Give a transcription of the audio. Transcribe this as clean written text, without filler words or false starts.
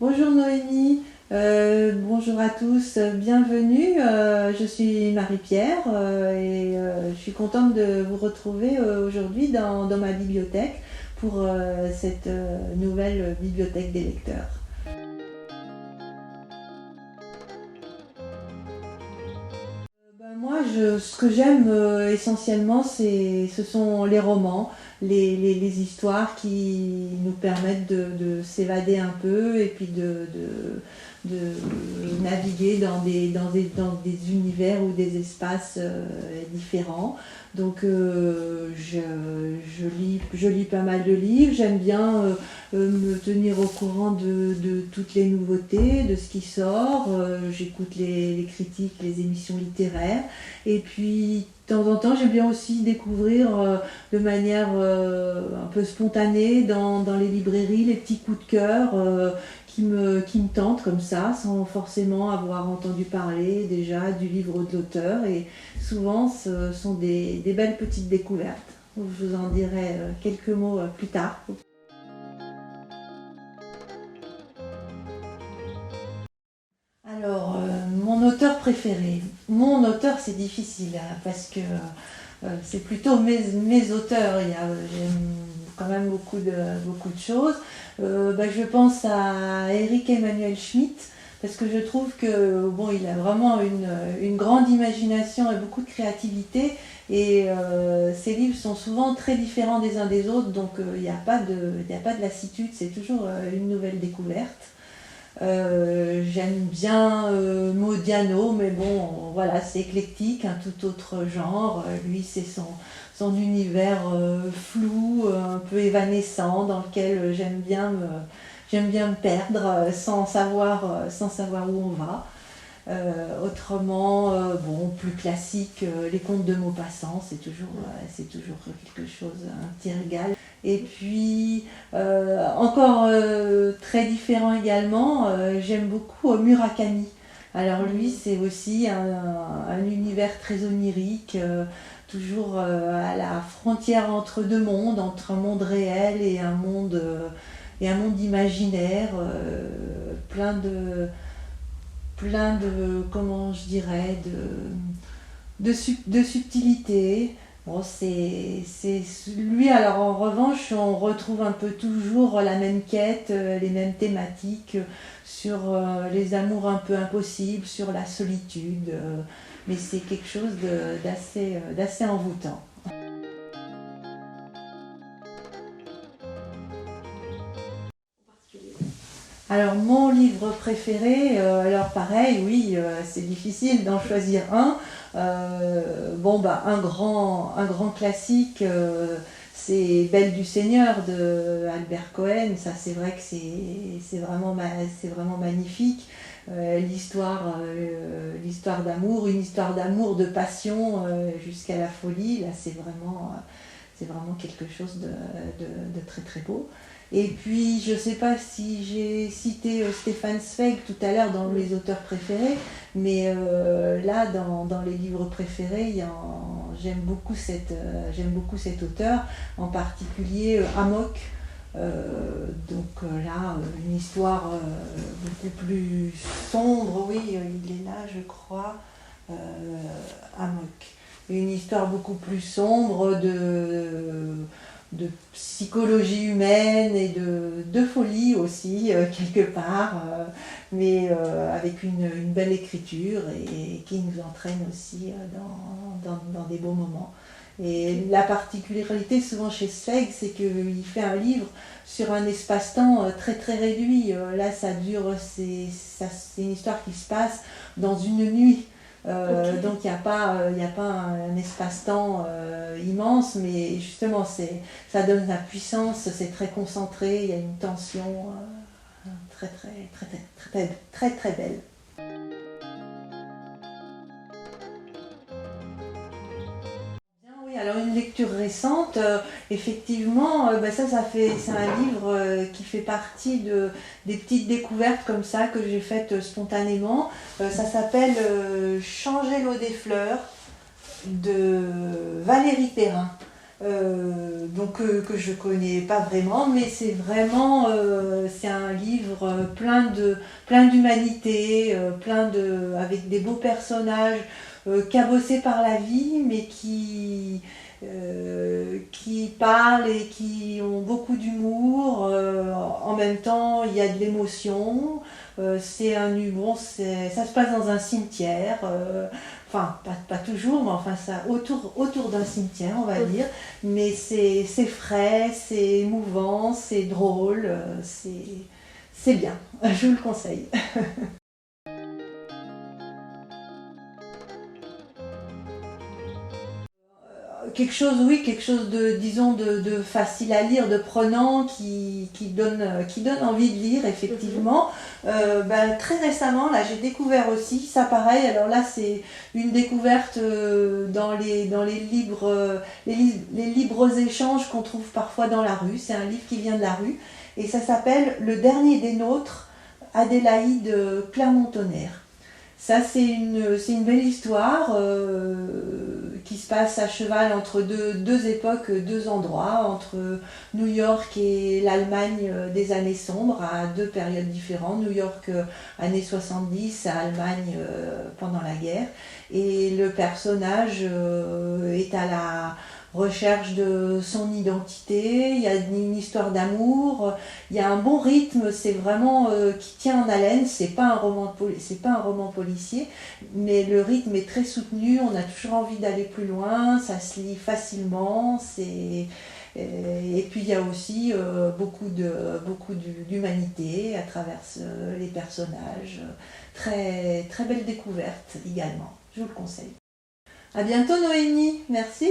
Bonjour Noémie, bonjour à tous, bienvenue. Je suis Marie-Pierre et je suis contente de vous retrouver aujourd'hui dans ma bibliothèque pour cette nouvelle bibliothèque des lecteurs. Moi, ce que j'aime essentiellement, ce sont les romans, les histoires qui nous permettent de s'évader un peu et puis de naviguer dans des univers ou des espaces différents. Donc, je lis pas mal de livres, j'aime bien me tenir au courant de toutes les nouveautés, de ce qui sort. J'écoute les critiques, les émissions littéraires. Et puis, de temps en temps, j'aime bien aussi découvrir de manière un peu spontanée dans les librairies les petits coups de cœur qui me tentent comme ça, sans forcément avoir entendu parler déjà du livre de l'auteur. Et souvent, ce sont des belles petites découvertes. Je vous en dirai quelques mots plus tard. Alors, mon auteur préféré. Mon auteur, c'est difficile hein, parce que c'est plutôt mes auteurs. J'aime quand même beaucoup de choses. Je pense à Éric Emmanuel Schmitt parce que je trouve que bon, il a vraiment une grande imagination et beaucoup de créativité et ses livres sont souvent très différents des uns des autres, donc il n'y a pas de lassitude, c'est toujours une nouvelle découverte. J'aime bien Modiano, mais bon, voilà, c'est éclectique, un tout autre genre. Lui, c'est son univers flou, un peu évanescent, dans lequel j'aime bien me perdre sans savoir où on va. Autrement, bon, plus classique, les contes de Maupassant, c'est toujours quelque chose, un petit régal. Et puis, encore très différent également, j'aime beaucoup Murakami. Alors lui, c'est aussi un univers très onirique, toujours à la frontière entre deux mondes, entre un monde réel et un monde imaginaire, plein de, comment je dirais, de subtilité. Bon, c'est lui, alors en revanche, on retrouve un peu toujours la même quête, les mêmes thématiques sur les amours un peu impossibles, sur la solitude, mais c'est quelque chose d'assez envoûtant. Alors mon livre préféré, alors pareil, oui, c'est difficile d'en choisir un. Un grand classique, c'est Belle du Seigneur de Albert Cohen. Ça, c'est vrai que c'est vraiment magnifique. L'histoire d'amour, une histoire d'amour, de passion jusqu'à la folie. Là, c'est vraiment quelque chose de très très beau. Et puis, je ne sais pas si j'ai cité Stefan Zweig tout à l'heure dans mes auteurs préférés, mais là, dans les livres préférés, j'aime beaucoup cet auteur, en particulier Amok. Là, une histoire beaucoup plus sombre, oui, il est là, je crois, euh, Amok. Une histoire beaucoup plus sombre de psychologie humaine et de folie aussi, quelque part, mais avec une belle écriture et qui nous entraîne aussi dans des beaux moments. Et la particularité souvent chez Zweig, c'est qu'il fait un livre sur un espace-temps très très réduit. Là, c'est une histoire qui se passe dans une nuit. Okay. Donc il n'y a pas un espace-temps immense, mais justement ça donne la puissance, c'est très concentré, il y a une tension très très très très très très très belle. Oui, alors une lecture récente, effectivement, c'est un livre qui fait partie des petites découvertes comme ça que j'ai faites spontanément. Ça s'appelle Changer l'eau des fleurs de Valérie Perrin. donc que je connais pas vraiment, mais c'est vraiment c'est un livre plein d'humanité, avec des beaux personnages cabossés par la vie, mais qui parlent et qui ont beaucoup d'humour. En même temps, il y a de l'émotion. Ça se passe dans un cimetière. Enfin, pas toujours, mais enfin, ça, autour d'un cimetière, on va dire. Mais c'est frais, c'est émouvant, c'est drôle, c'est bien. Je vous le conseille. Quelque chose de, disons, de facile à lire, de prenant, qui donne envie de lire, effectivement. Très récemment, là, j'ai découvert aussi, ça pareil, alors là, c'est une découverte dans les livres, les libres échanges qu'on trouve parfois dans la rue. C'est un livre qui vient de la rue, et ça s'appelle Le dernier des nôtres, Adélaïde Clermont-Tonnerre. Ça, c'est une belle histoire qui se passe à cheval entre deux époques, deux endroits, entre New York et l'Allemagne des années sombres, à deux périodes différentes. New York années 70, à Allemagne pendant la guerre. Et le personnage est à la recherche de son identité, il y a une histoire d'amour, il y a un bon rythme, c'est vraiment qui tient en haleine, c'est pas un roman policier, mais le rythme est très soutenu, on a toujours envie d'aller plus loin, ça se lit facilement, et puis il y a aussi beaucoup d'humanité à travers les personnages, très, très belle découverte également, je vous le conseille. À bientôt Noémie, merci.